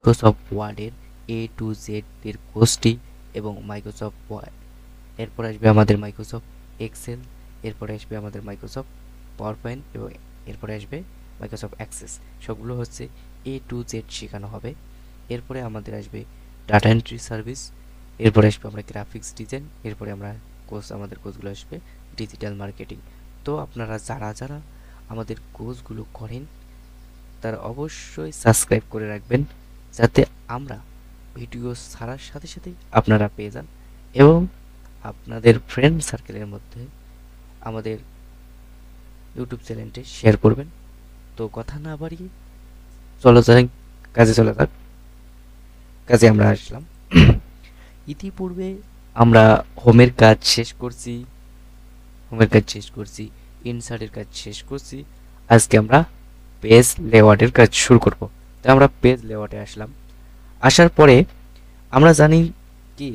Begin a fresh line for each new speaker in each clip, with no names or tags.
Microsoft ওয়ার্ডের A to Z এর কোর্সটি এবং মাইক্রোসফট ওয়ার্ড, এরপর আসবে আমাদের মাইক্রোসফট এক্সেল, এরপরে আসবে আমাদের মাইক্রোসফট পাওয়ার পয়েন্ট এবং এরপরে আসবে মাইক্রোসফট অ্যাক্সেস। সবগুলো হচ্ছে A to Z শেখানো হবে। এরপরে আমাদের আসবে ডাটা এন্ট্রি সার্ভিস, এরপরে আসবে আমরা গ্রাফিক্স ডিজাইন, এরপরে আমরা আমাদের কোর্সগুলো আসবে ডিজিটাল মার্কেটিং। তো আপনারা যারা যারা আমাদের কোর্সগুলো করেন তারা অবশ্যই সাবস্ক্রাইব করে রাখবেন, যাতে আমরা ভিডিও ছাড়ার সাথে সাথেই আপনারা পেয়ে যান এবং আপনাদের ফ্রেন্ড সার্কেলের মধ্যে আমাদের ইউটিউব চ্যানেলটি শেয়ার করবেন। তো কথা না বাড়িয়ে চলো যাই কাজে, চলে যাক। কাজে আমরা আসলাম। ইতিপূর্বে আমরা হোমের কাজ শেষ করছি, ইনসার্টের কাজ শেষ করছি। আজকে আমরা পেজ লেআউটের কাজ শুরু করব। তো আমরা পেজ লেআউটে আসলাম। আসার পরে আমরা জানি কি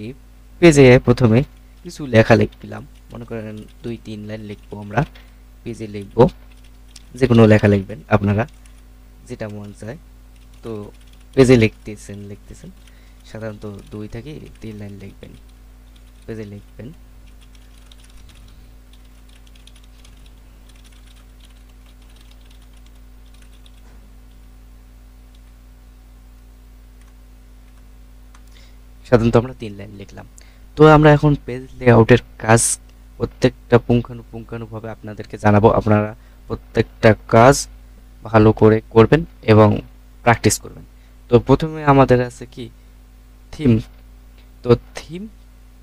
পেজে প্রথমে কিছু লেখা লিখলাম, মনে করেন 2-3 লাইন লিখবো। আমরা পেজে লিখবো, যে কোনো লেখা লিখবেন আপনারা যেটা মন চায়। তো পেজে লিখতেছেন সাধারণত 2 থেকে 3 লাইন লিখবেন, পেজে লিখবেন। সাধারণত আমরা 3 লাইন লিখলাম। তো আমরা এখন পেজ লেআউটের কাজ প্রত্যেকটা পুঙ্খানুপুঙ্খানুভাবে আপনাদেরকে জানাবো। আপনারা প্রত্যেকটা কাজ ভালো করে করবেন এবং প্র্যাকটিস করবেন। তো প্রথমে আমাদের আছে কি থিম। তো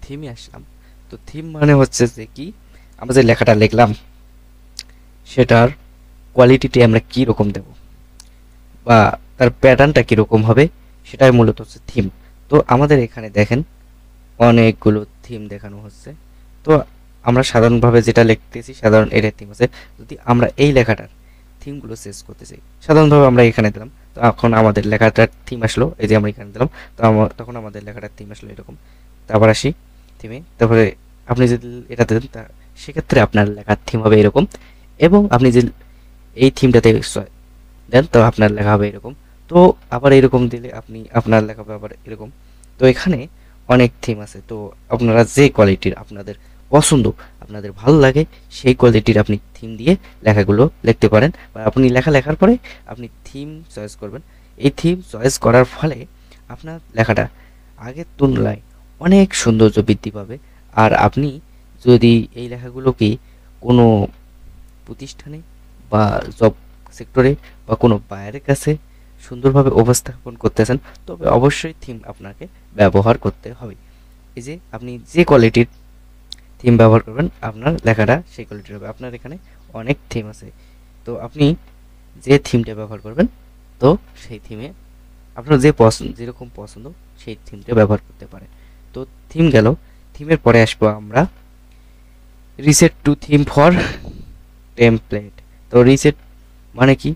থিমে আসলাম। তো থিম মানে হচ্ছে যে কি আমরা যে লেখাটা লিখলাম সেটার কোয়ালিটিটি আমরা কি রকম দেব বা তার প্যাটার্নটা কিরকম হবে, সেটাই মূলত হচ্ছে থিম। তো আমাদের এখানে দেখেন অনেকগুলো থিম দেখানো হচ্ছে। তো আমরা সাধারণভাবে যেটা লিখতেছি সাধারণ এর থিম আছে। যদি আমরা এই লেখাটার থিমগুলো চেঞ্জ করতে চাই, সাধারণভাবে আমরা এখানে দিলাম। তো এখন আমাদের লেখাটার থিম আসলো, এই যে আমরা এখানে দিলাম। তো তখন আমাদের লেখাটার থিম আসলো এরকম। তারপর আসি থিমে, তারপরে আপনি যদি এটা দেন তা সেক্ষেত্রে আপনার লেখার থিম হবে এরকম। এবং আপনি যে এই থিমটাতে দেন তো আপনার লেখা হবে এরকম। তো আবার এরকম দিলে আপনি আপনার লেখা হবে আবার এরকম। তো এখানে অনেক থিম আছে। তো আপনারা যে কোয়ালিটির আপনাদের পছন্দ, আপনাদের ভালো লাগে, সেই কোয়ালিটির আপনি থিম দিয়ে লেখাগুলো লিখতে পারেন। বা আপনি লেখার পরে আপনি থিম চয়েস করবেন। এই থিম চয়েস করার ফলে আপনার লেখাটা আগের তুলনায় অনেক সৌন্দর্য বৃদ্ধি পাবে। আর আপনি যদি এই লেখাগুলোকে কোনো প্রতিষ্ঠানে বা জব সেক্টরে বা কোনো বায়ারের কাছে সুন্দরভাবে উপস্থাপন করতেছেন, তবে অবশ্যই থিম আপনাকে ব্যবহার করতে হবে। এই যে আপনি যে কোয়ালিটির থিম ব্যবহার করবেন আপনার লেখাটা সেই কোয়ালিটির হবে। আপনার এখানে অনেক থিম আছে। তো আপনি যে থিমটা ব্যবহার করবেন, তো সেই থিমে আপনার যে পছন্দ, যেরকম পছন্দ সেই থিমটা ব্যবহার করতে পারেন। তো থিম গেল। থিমের পরে আসবো আমরা reset two theme for template. তো রিসেট মানে কি,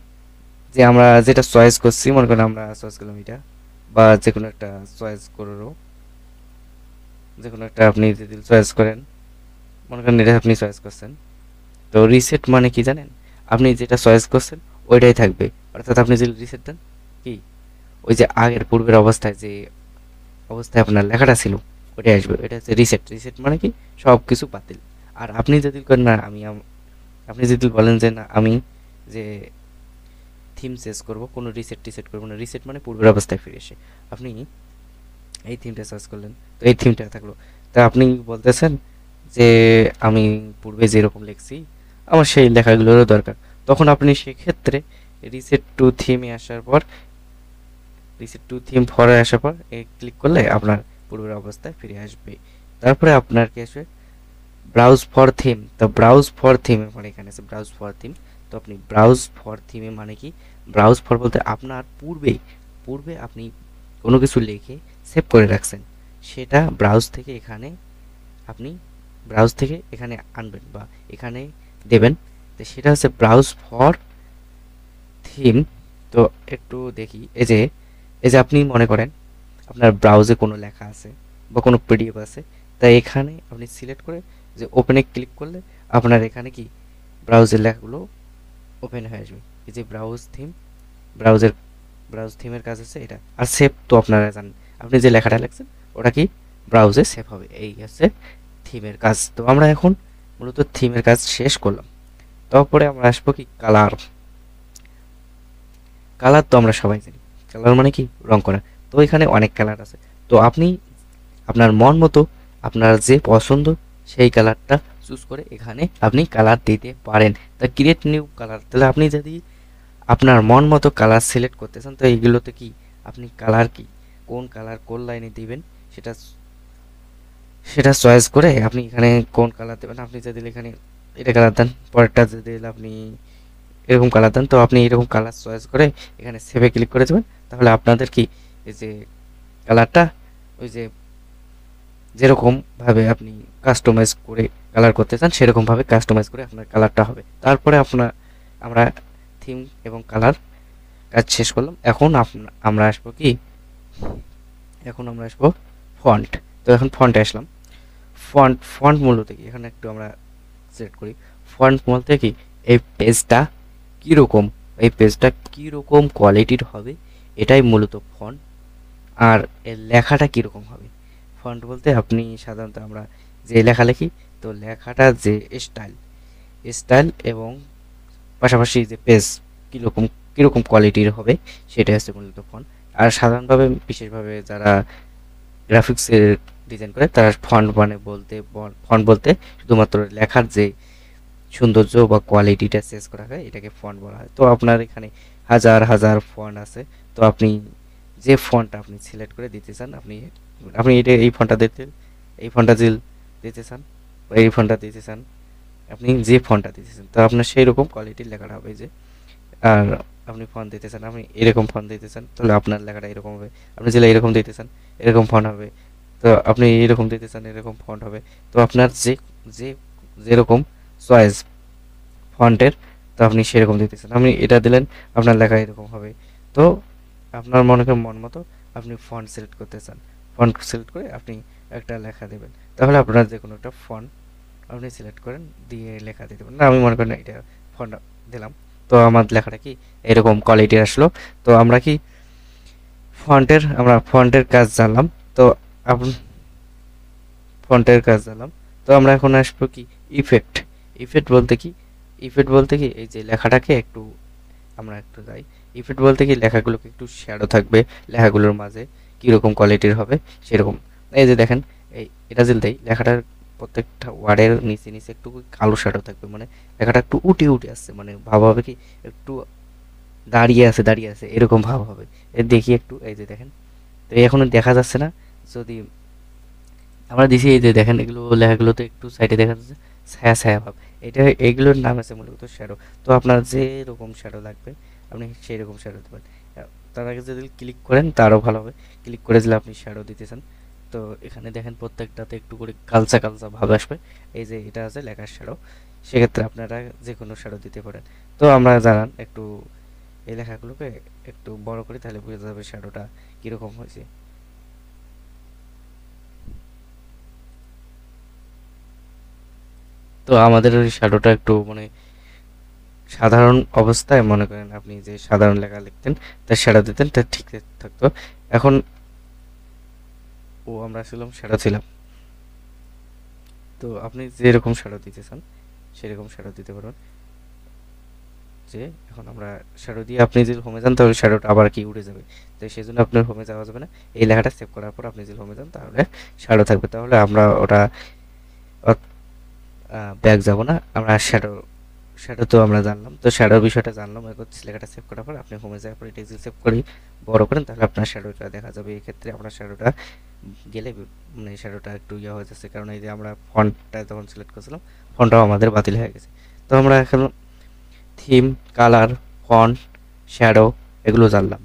যে আমরা যেটা চয়েস করছি, মনে করেন আমরা চয়েস করলাম এটা, বা যে কোনো একটা চয়েস করো, যে কোনো একটা আপনি যদি চয়েস করেন, মনে করেন এটা আপনি চয়েস করছেন। তো রিসেট মানে কি জানেন, আপনি যেটা চয়েস করছেন ওইটাই থাকবে। অর্থাৎ আপনি যদি রিসেট দেন কি, ওই যে আগের পূর্বের অবস্থায় যে অবস্থায় আপনার লেখাটা ছিল ওইটাই আসবে। এটা হচ্ছে রিসেট। রিসেট মানে কি সব কিছু বাতিল। আর আপনি যদি করেন না আপনি যদি বলেন যে না আমি যে থিম চেঞ্জ করব, কোনো রিসেট করবো না, রিসেট মানে পূর্বের অবস্থায় ফিরে এসে আপনি এই থিমটা সার্চ করলেন, তো এই থিমটা থাকলো। তা আপনি বলতেছেন যে আমি পূর্বে যেরকম লিখছি আমার সেই লেখাগুলোরও দরকার। তখন আপনি সেক্ষেত্রে রিসেট টু থিমে আসার পর, রিসেট টু থিম ফরে আসার পর ক্লিক করলে আপনার পূর্বের অবস্থায় ফিরে আসবে। তারপরে আপনার কি আসবে ব্রাউজ ফর থিম। তো ব্রাউজ ফর থিম মানে এখানে আছে ব্রাউজ ফর থিম। তো আপনি ব্রাউজ ফর থিমে মানে কি, ব্রাউজ ফর বলতে আপনার পূর্বে আপনি কোনো কিছু লিখে সেভ করে রাখছেন, সেটা আপনি ব্রাউজ থেকে এখানে আনবেন বা এখানে দেবেন। তো সেটা হচ্ছে ব্রাউজ ফর থিম। তো একটু দেখি, এই যে আপনি মনে করেন আপনার ব্রাউজে কোনো লেখা আছে বা কোনো পিডিএফ আছে, তাই এখানে আপনি সিলেক্ট করে যে ওপেনে ক্লিক করলে আপনার এখানে কি ব্রাউজের লেখাগুলো ওপেন হয়ে আসবে। এই যে ব্রাউজ থিম, ব্রাউজের ব্রাউজ থিমের কাজ হচ্ছে এটা। আর সেভ তো আপনারা জানেন, আপনি যে লেখাটা লিখছেন ওটা কি ব্রাউজে সেভ হবে, এই হচ্ছে থিমের কাজ। তো আমরা এখন মূলত থিমের কাজ শেষ করলাম। তারপরে আমরা আসবো কি কালার। কালার তো আমরা সবাই জানি, কালার মানে কি রং করা। তো এখানে অনেক কালার আছে, তো আপনি আপনার মন মতো আপনার যে পছন্দ সেই কালারটা চুজ করে এখানে আপনি কালার দিতে পারেন। তা ক্রিয়েট নিউ কালার, তাহলে আপনি যদি আপনার মন মতো কালার সিলেক্ট করতে চান, তো এইগুলোতে কি আপনি কালার কি কোন কালার কোন লাইনে দিবেন সেটা সেটা চয়েস করে আপনি এখানে কোন কালার দেবেন। আপনি যদি এখানে এটা কালার দেন, পরেরটা যদি আপনি এরকম কালার দেন, তো আপনি এরকম কালার চয়েস করে এখানে সেভে ক্লিক করে দেবেন। তাহলে আপনাদের কি এই যে কালারটা ওই যে যেরকম ভাবে আপনি কাস্টমাইজ করে কালার করতে চান সেরকম ভাবে কাস্টমাইজ করে আপনার কালারটা হবে। তারপরে আমরা থিম এবং কালার কাজ শেষ করলাম। এখন আমরা আসবো কি, এখন আমরা আসবো ফন্ট। তো এখন ফন্টে আসলাম। ফন্ট ফন্ট মূলত কি, এখানে একটু আমরা সিলেক্ট করি। ফন্ট বলতে কি এই পেজটা কীরকম, এই পেজটা কীরকম কোয়ালিটির হবে এটাই মূলত ফন্ট। আর এর লেখাটা কীরকম হবে, ফন্ট বলতে আপনি সাধারণত আমরা যে লেখা লিখি, তো লেখাটা যে স্টাইল স্টাইল এবং পাশাপাশি যে পেজ কীরকম কীরকম কোয়ালিটির হবে সেটাই হচ্ছে মূলত ফন্ট। আর সাধারণভাবে বিশেষভাবে যারা গ্রাফিক্সের ডিজাইন করে তারা ফন্ট বলতে শুধুমাত্র লেখার যে সৌন্দর্য বা কোয়ালিটিটা চেঞ্জ করা হয় এটাকে ফন্ট বলা হয়। তো আপনার এখানে হাজার হাজার ফন্ট আছে, তো আপনি যে ফন্টটা আপনি সিলেক্ট করে দিতে চান, আপনি আপনি এটা এই ফন্টটা এই ফন্টটা দিতে চান বা এই ফন্টটা দিতে চান, আপনি যে ফন্টটা দিতে চান তো আপনার সেই রকম কোয়ালিটির লেখাটা হবে যে। আর আপনি ফন্ট দিতে চান, আপনি এরকম ফন্ট দিতে চান, তাহলে আপনার লেখাটা এরকম হবে। আপনি যেটা এরকম দিতে চান এরকম ফন্ট হবে। তো আপনি এরকম দিতে চান এরকম ফন্ট হবে। তো আপনার যে যেরকম চয়েস ফন্টের, তো আপনি সেরকম দিতে চান, আপনি এটা দিলেন আপনার লেখা এরকম হবে। তো আপনার মন মতো আপনি ফন্ট সিলেক্ট করতে চান, ফন্ট সিলেক্ট করে আপনি একটা লেখা দেবেন। তাহলে আপনার যে কোনো একটা ফন্ট আপনি সিলেক্ট করেন, দিয়ে লেখা দিতে পারেন। আমি মনে করেন এটা ফন্ট দিলাম, তো আমার লেখাটা কি এরকম কোয়ালিটির আসলো। তো আমরা ফন্টের কাজ জানলাম। তো আপনি ফন্টের কাজ জানলাম। তো আমরা এখন আসবো কি ইফেক্ট। ইফেক্ট বলতে কি, ইফেক্ট বলতে কি এই যে লেখাটাকে একটু আমরা একটু যাই। ইফেক্ট বলতে কি লেখাগুলোকে একটু শ্যাডো থাকবে, লেখাগুলোর মাঝে কীরকম কোয়ালিটির হবে সেরকম। এই যে দেখেন, এটা যদি দেই লেখাটার প্রত্যেকটা ওয়ার্ডের নিচে নিচে একটু কালো শ্যাডো থাকবে, মানে লেখাটা একটু উঠে উঠে আসছে, মানে ভাব হবে কি একটু দাঁড়িয়ে আছে এরকম ভাব হবে। দেখি একটু, এই যে দেখেন, তো এখনো দেখা যাচ্ছে না। যদি আমরা দিছি এই যে দেখেন এগুলো লেখাগুলোতে একটু সাইডে দেখা যাচ্ছে ছায়া ছায়া ভাব, এটা এইগুলোর নাম আছে মূলত শ্যাডো। তো আপনার যে রকম শ্যাডো লাগবে আপনি সেই রকম শ্যাডো দেবেন। তার আগে যদি ক্লিক করেন তারও ভালো হবে, ক্লিক করে দিলে আপনি শ্যাডো দিতে চান। তো এখানে দেখেন প্রত্যেকটাতে একটু করে কালচা কালচা ভাব আসবে, এই যে এটা আছে লেখার শ্যাডো। সেক্ষেত্রে আপনারা যে কোনো শ্যাডো দিতে পারেন। তো আমরা জানান একটু এই লেখাগুলোকে একটু বড় করি, তাহলে বোঝা যাবে শ্যাডোটা কীরকম হয়েছে। তো আমাদের ওই শ্যাডোটা একটু মানে সাধারণ অবস্থায়, মনে করেন আপনি যে সাধারণ লেখা লিখতেন তার শ্যাডো দিতেন তা ঠিক থাকতো। এখন আমরা শ্যাডো ছিলাম। তো আপনি যেরকম শ্যাডো দিতে চান সেরকম শ্যাডো দিতে পারবেন। যে এখন আমরা শ্যাডো দিয়ে আপনি যদি হোমে যান তাহলে শ্যাডোটা আবার কি উড়ে যাবে, তো সেই জন্য আপনার হোমে যাওয়া যাবে না। এই লেখাটা সেভ করার পর আপনি যদি হোমে যান তাহলে শ্যাডো থাকবে, তাহলে আমরা ওটা ব্যাক যাব না। আমরা শ্যাডো তো আমরা জানলাম, তো শ্যাডোর বিষয়টা জানলাম। এখন লেখাটা সেভ করার পর আপনি হোমে যাওয়ার পরে টেক্সট সেভ করে বড় করেন, তাহলে আপনার শ্যাডোটা দেখা যাবে। এই ক্ষেত্রে আপনার শ্যাডোটা গেলে মানে শ্যাডোটা একটু হয়ে যাচ্ছে, কারণ এই যে আমরা ফন্টটা যখন সিলেক্ট করছিলাম ফন্টটাও আমাদের বাতিল হয়ে গেছে। তো আমরা এখন থিম, কালার, ফন্ট, শ্যাডো এগুলো জানলাম।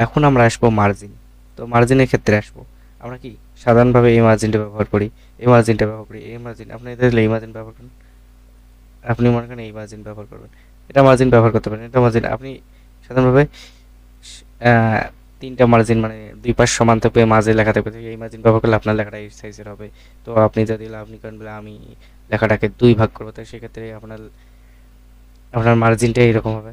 এখন আমরা আসবো মার্জিন। তো মার্জিনের ক্ষেত্রে আসবো আমরা কি সাধারণভাবে এই মার্জিনটা ব্যবহার করি, এই মার্জিন আপনি এই মার্জিন ব্যবহার করেন। আপনি মনে করেন এই মার্জিন ব্যবহার করবেন, এটা মার্জিন ব্যবহার করতে পারেন। এটা মার্জিন আপনি সাধারণভাবে আহ, তিনটা মার্জিন মানে দুই পাশ সমান থাকবে, মাঝে লেখা থাকবে, এই মার্জিন ব্যবহার করলে আপনার লেখাটা এই সাইজের হবে। তো আপনি যদি আপনি করেন বলে আমি লেখাটাকে দুই ভাগ করবো, তো সেক্ষেত্রে আপনার মার্জিনটা এরকম হবে।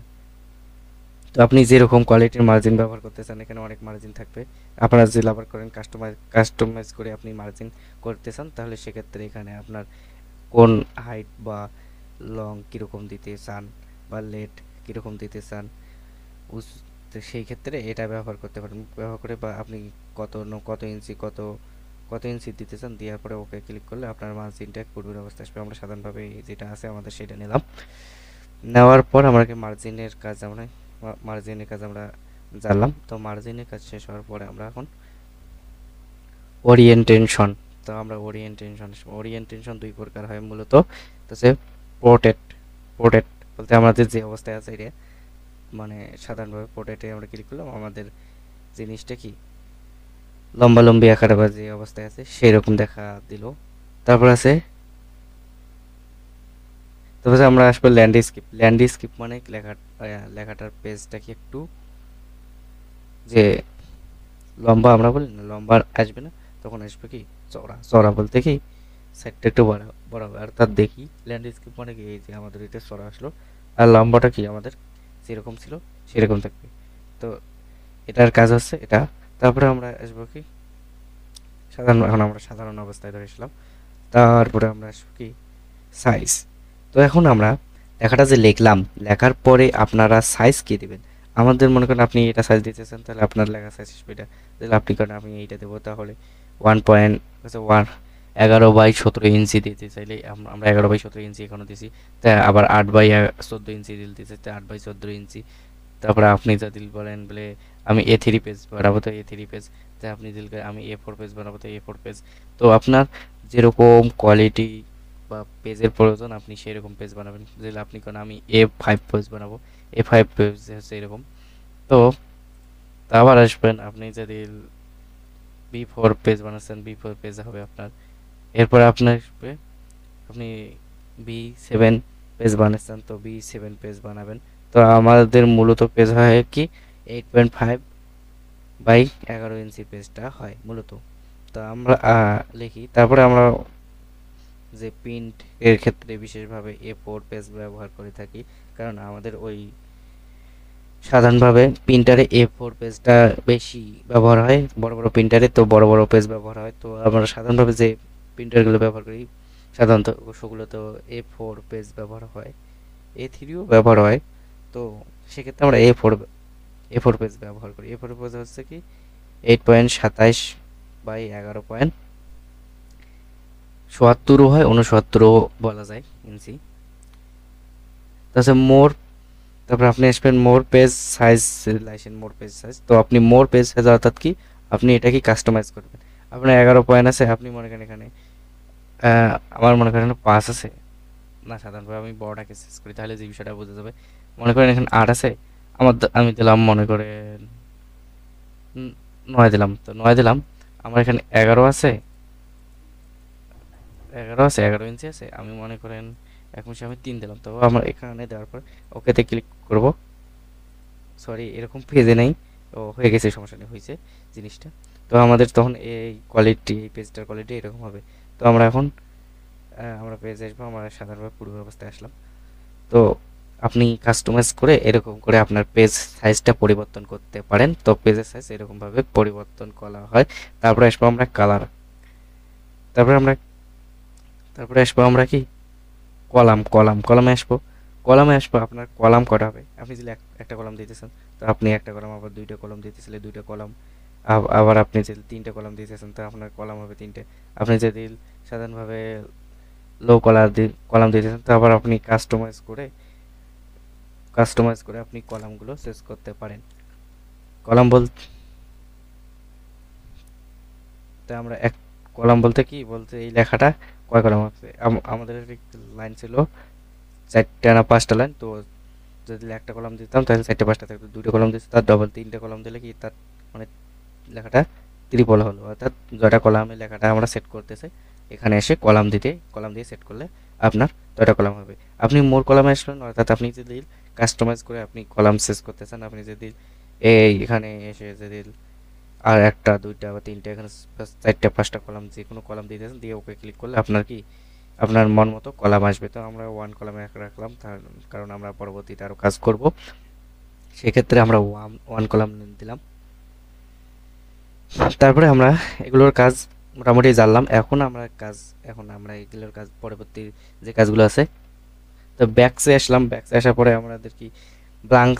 তো আপনি যেরকম কোয়ালিটির মার্জিন ব্যবহার করতে চান, এখানে অনেক মার্জিন থাকবে। আপনারা যদি ব্যবহার করেন কাস্টমাইজ করে আপনি মার্জিন করতে চান, তাহলে সেক্ষেত্রে এখানে আপনার কোন হাইট বা লং কীরকম দিতে চান বা লেট কীরকম দিতে চান, তো সেই ক্ষেত্রে এটা ব্যবহার করতে পারেন। ব্যবহার করে বা আপনি কত ইঞ্চি কত ইঞ্চি দিতে চান, দেওয়ার পরে ওকে ক্লিক করলে আপনার মার্জিনটা পূর্বের অবস্থা আসবে। আমরা সাধারণভাবে যেটা আছে আমাদের সেটা নিলাম। নেওয়ার পর আমরা মার্জিনের কাজ আমরা জানলাম। তো মার্জিনের কাজ শেষ হওয়ার পরে আমরা এখন ওরিয়েন্টেশন। তো আমরা ওরিয়েন্টেশন দুই প্রকার হয় মূলত। তো সে পোর্ট্রেট পোর্ট্রেট বলতে আমাদের যে অবস্থায় আছে এটা, মানে সাধারণভাবে পোর্ট্রেটে আমরা ক্লিক করলাম, আমাদের জিনিসটা কি লম্বালম্বি আকারে বা যে অবস্থায় আছে সেই রকম দেখা দিল। তারপর আছে তারপরে আমরা আসবো ল্যান্ডস্কেপ মানে লেখাটার পেজটা কি একটু যে লম্বা আমরা বলি না, লম্বা আসবে না, তখন আসবে কি চওড়া। চওড়া বলতে কি সাইডটা একটু বড় বড় হবে। আর তার দেখি ল্যান্ডস্কেপ মানে কি, এই যে আমাদের এটা চওড়া আসলো, আর লম্বাটা কি আমাদের যেরকম ছিল সেরকম থাকবে। তো এটার কাজ হচ্ছে এটা। তারপরে আমরা আসবো কি এখন আমরা সাধারণ অবস্থায় ধরেছিলাম। তারপরে আমরা আসবো কি সাইজ। তো এখন আমরা লেখাটা যে লিখলাম, লেখার পরে আপনারা সাইজ কি দিবেন। আমাদের মনে করেন আপনি এটা সাইজ দিতে চান, তাহলে আপনার লেখা সাইজ আসবে এটা। তাহলে আপনি করেন আমি এইটা দেবো, তাহলে 11/17 ইঞ্চি দিতে চাইলে আমরা 11/17 ইঞ্চি এখনো দিছি। তাই আবার 8/14 ইঞ্চি দিতে চাই, তাই 8/14 ইঞ্চি। তারপরে আপনি যদি বলেন বলে আমি A3 পেজ বানাবো, তো A3 পেজ। তাই আপনি দিল আমি A4 পেজ বানাবো, তো A4 পেজ। তো আপনার যেরকম কোয়ালিটি বা পেজের প্রয়োজন আপনি সেই রকম পেজ বানাবেন। যেটা আপনি কোন আমি A5 পেজ বানাবো, A5 পেজ হচ্ছে এরকম। তো আবার আসবেন আপনি যদি B4 পেজ বানাচ্ছেন, B4 পেজ হবে আপনার। এরপর আপনার আসবে আপনি B7 পেজ বানাচ্ছেন, তো B7 পেজ বানাবেন। তো আমাদের মূলত পেজ হয় কি 8.5/11 ইঞ্চি পেজটা হয় মূলত। তো আমরা লিখি। তারপরে আমরা যে প্রিন্ট এর ক্ষেত্রে বিশেষভাবে A4 পেজ ব্যবহার করে থাকি, কারণ আমাদের ওই সাধারণভাবে প্রিন্টারে A4 পেজটা বেশি ব্যবহার হয়, বড় বড় প্রিন্টারে তো বড় বড় পেজ ব্যবহার হয়। তো আমরা সাধারণভাবে যে প্রিন্টারগুলো ব্যবহার করি সাধারণত সেগুলো তো A4 পেজ ব্যবহার হয়, A3ও ব্যবহার হয়। তো সেক্ষেত্রে আমরা A4 পেজ ব্যবহার করি। A4 পেজ হচ্ছে কি 8.27/11.72 হয়, 69ও বলা যায় ইঞ্চি। তাছাড়া তারপর আপনি আসবেন মোর পেজ সাইজ। তো আপনি মোর পেজ সাইজ অর্থাৎ কি আপনি এটা কি কাস্টমাইজ করবেন। আপনার 11 পয়েন্ট আছে, আপনি মনে করেন এখানে আমার মনে করেন 5 আছে না, সাধারণভাবে আমি বড়টাকে চেঞ্জ করি তাহলে যে বিষয়টা বোঝা যাবে। মনে করেন এখানে 8 আছে, আমি দিলাম মনে করেন 9 দিলাম, তো 9 দিলাম। আমার এখানে 11 ইঞ্চি আছে, আমি মনে করেন এখন আমি 3 দিলাম। তো আমার এখানে দেওয়ার পর ওকেতে ক্লিক করব। সরি, এরকম পেজে নেই, ও হয়ে গেছে, সমস্যা নেই, হয়েছে জিনিসটা। তো আমাদের তখন এই পেজটার কোয়ালিটি এরকম হবে। তো আমরা এখন আমরা পেজে আসবো, আমরা সাধারণভাবে পূর্ব অবস্থায় আসলাম। তো আপনি কাস্টমাইজ করে এরকম করে আপনার পেজ সাইজটা পরিবর্তন করতে পারেন। তো পেজের সাইজ এরকমভাবে পরিবর্তন করা হয়। তারপরে আসবো আমরা কালার। তারপরে আমরা তারপরে আসবো আমরা কি কলামে আসবো। আপনার কলাম কটা হবে, আপনি যদি একটা কলাম দিতেছেন, তো আপনি একটা কলাম, আবার দুইটা কলাম দিতেছিলে দুইটা কলাম, আবার আপনি যদি তিনটা কলাম দিতেছেন, তো আপনার কলাম হবে তিনটে। আপনি যদি সাধারণভাবে লো কলাম দিতেছেন, তো আবার আপনি কাস্টমাইজ করে আপনি কলামগুলো চেঞ্জ করতে পারেন। কলাম বলতে আমরা এক কলাম বলতে কি বলতে এই লেখাটা কয় কলাম আছে, আমাদের লাইন ছিল 4টা না 5টা লাইন। তো যদি একটা কলাম দিতাম তাহলে 4টে 5টা থাকতো, 2টা কলাম দিতে তার ডবল, 3টে কলাম দিলে কি তার মানে লেখাটা ত্রিপল হলো। অর্থাৎ জয়টা কলামে লেখাটা আমরা সেট করতে চাই, এখানে এসে কলাম দিয়ে সেট করলে আপনার জয়টা কলাম হবে। আপনি মোর কলামে আসবেন, অর্থাৎ আপনি যদি কাস্টমাইজ করে আপনি কলাম চেঞ্জ করতে চান, আপনি যদি এখানে এসে যদি আর একটা দুইটা বা তিনটা এখানে 4টা 5টা কলাম যে কোনো কলাম দিতেছেন, দিয়ে ওকে ক্লিক করলে আপনার কি আপনার মন মতো কলাম আসবে। তো আমরা 1 কলামে রাখলাম, তার কারণ আমরা পরবর্তীতে আরও কাজ করব। সেক্ষেত্রে আমরা ওয়ান কলাম দিলাম। তারপরে আমরা এগুলোর কাজ মোটামুটি জানলাম। এখন আমরা এগুলোর কাজ পরবর্তী যে কাজগুলো আছে, তো ব্যাকসে আসলাম। ব্যাকসে আসার পরে আমাদের কি ব্লাঙ্ক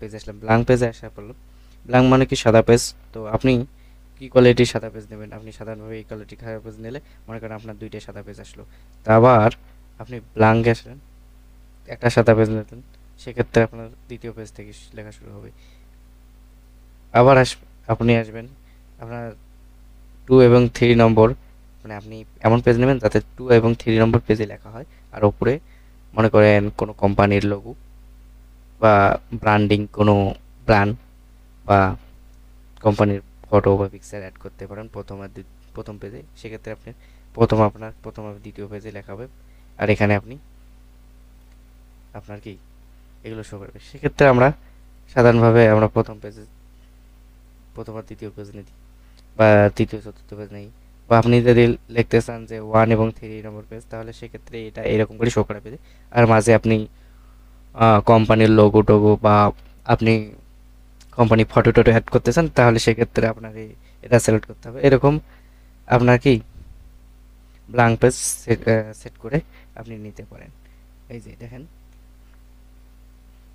পেজ আসলাম। ব্লাঙ্ক পেজে আসা পড়লো। ব্লাঙ্ক মানে কি সাদা পেজ। তো আপনি কি কোয়ালিটির সাদা পেজ নেবেন? আপনি সাধারণভাবে এই কোয়ালিটির সাদা পেজ নিলে মনে করেন আপনার দুইটা সাদা পেজ আসলো। তা আবার আপনি ব্লাঙ্কে আসলেন, একটা সাদা পেজ নিলেন, সেক্ষেত্রে আপনার দ্বিতীয় পেজ থেকে লেখা শুরু হবে। আবার আপনি আসবেন আপনার 2 এবং 3 নম্বর, মানে আপনি এমন পেজ নেবেন যাতে 2 এবং 3 নম্বর পেজে লেখা হয়। আর ওপরে মনে করেন কোনো কোম্পানির লোগো বা ব্র্যান্ডিং, কোনো ব্র্যান্ড বা কোম্পানির ফটো বা পিকচার অ্যাড করতে পারেন প্রথম পেজে। সেক্ষেত্রে আপনি প্রথম আর দ্বিতীয় পেজে লেখা হবে। আর এখানে আপনি আপনার কি এগুলো শো করবে। সেক্ষেত্রে আমরা সাধারণভাবে আমরা প্রথম আর দ্বিতীয় পেজ নিই, বা তৃতীয় চতুর্থ পেজ নেই। বা আপনি যদি লিখতে চান যে 1 এবং 3 নম্বর পেজ, তাহলে সেক্ষেত্রে এটা এরকম করে শো করা পেজে। আর মাঝে আপনি কোম্পানির লোগো টোগো বা আপনি কোম্পানি ফটো টটো অ্যাড করতে চান, তাহলে সেক্ষেত্রে আপনার এটা সিলেক্ট করতে হবে। এরকম আপনার কি ব্ল্যাঙ্ক পেজ সেট করে আপনি নিতে পারেন। এই যে দেখেন।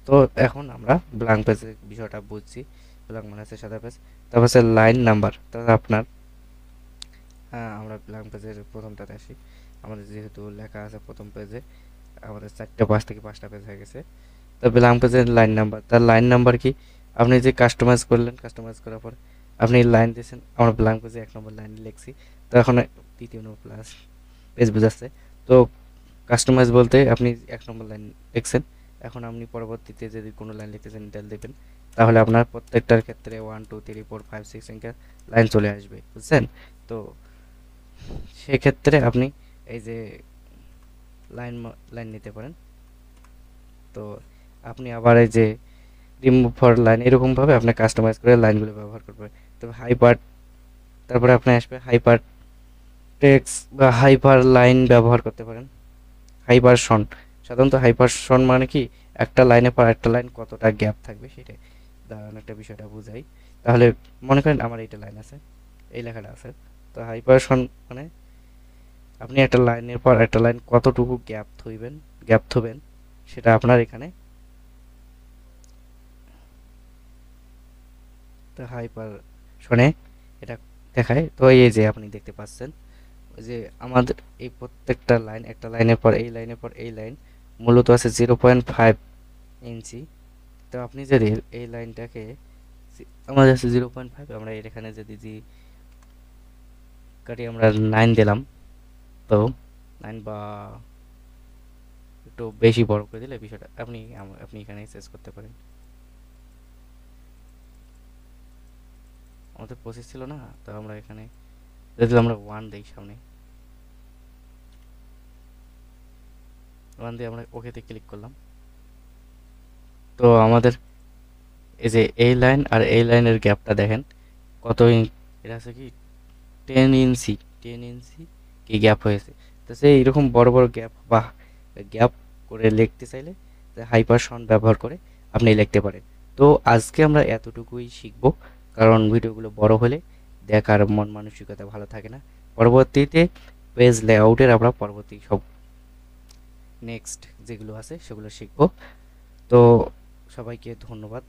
তো এখন আমরা ব্ল্যাঙ্ক পেজের বিষয়টা বুঝছি। ব্ল্যাঙ্ক মানে হচ্ছে সাদা পেজ। তারপর হচ্ছে লাইন নাম্বার। তাহলে আপনার আমরা ব্ল্যাঙ্ক পেজের প্রথমটাতে আসি। আমাদের যেহেতু লেখা আছে প্রথম পেজে, আমাদের 4 থেকে 5টা পেজ হয়ে গেছে। তো ব্ল্যাঙ্ক পেজের লাইন নাম্বার, তার লাইন নাম্বার কি? আপনি যে কাস্টমাইজ করলেন, কাস্টমাইজ করার পর আপনি লাইন দিয়েছেন। আমরা ব্ল্যাঙ্ক পেজে 1 নম্বর লাইন লিখছি। তো এখন দ্বিতীয় নম্বর প্লাস পেজ বোঝাচ্ছে। তো কাস্টমাইজ বলতে আপনি 1 নম্বর লাইন লিখছেন। এখন আপনি পরবর্তীতে যদি কোনো লাইন লিখতেছেন এটা দেবেন, তাহলে আপনার প্রত্যেকটার ক্ষেত্রে 1 2 3 4 5 6 সংখ্যা লাইন চলে আসবে, বুঝছেন? তো সেক্ষেত্রে আপনি এই যে লাইন নিতে পারেন। তো আপনি আবার এই যে রিমুভ ফর লাইন, এরকমভাবে আপনি কাস্টমাইজ করে লাইনগুলো ব্যবহার করবেন। তবে তারপরে আপনি আসবে হাইপার টেক্সট বা হাইপার লাইন ব্যবহার করতে পারেন। হাইপারশন, সাধারণত হাইপারশন মানে কি, একটা লাইনের পর একটা লাইন কতটা গ্যাপ থাকবে সেটাই দাঁড়ানো একটা বিষয়টা বোঝাই। তাহলে মনে করেন আমার এইটা লাইন আছে, এই লেখাটা আছে। তো হাইপারশন মানে আপনি একটা লাইনের পর একটা লাইন কতটুকু গ্যাপ থবেন সেটা আপনার এখানে। তো হাইপারশনে এটা দেখায়। তো এই যে আপনি দেখতে পাচ্ছেন ওই যে আমাদের এই প্রত্যেকটা লাইন, একটা লাইনের পর এই লাইনের পর এই লাইন মূলত আছে 0.5 ইঞ্চি। তো আপনি যদি এই লাইনটাকে, আমাদের আছে 0.5, আমরা এর এখানে যদি কাটি আমরা 9 দিলাম। তো 9 বা একটু বেশি বড় করে দিলে বিষয়টা আপনি এখানে চেঞ্জ করতে পারেন। আমাদের 25 ছিল না, তো আমরা এখানে যদি আমরা 1 দিই সামনে, 1 দিয়ে আমরা ওকেতে ক্লিক করলাম। তো আমাদের এই যে এই লাইন আর এই লাইনের গ্যাপটা দেখেন কত এটা আছে কি 10 ইঞ্চি। 10 ইঞ্চি কি গ্যাপ হয়েছে। তো সেই এরকম বড় বড় গ্যাপ বা গ্যাপ করে লিখতে চাইলে হাইপারশন ব্যবহার করে আপনি লিখতে পারেন। তো আজকে আমরা এতটুকুই শিখব, কারণ ভিডিওগুলো বড় হলে দেখার মন মানসিকতা ভালো থাকে না। পরবর্তীতে পেজ লেআউটের আমরা পরবর্তী সব নেক্সট যেগুলো আছে সেগুলো শিখব। তো সবাইকে ধন্যবাদ।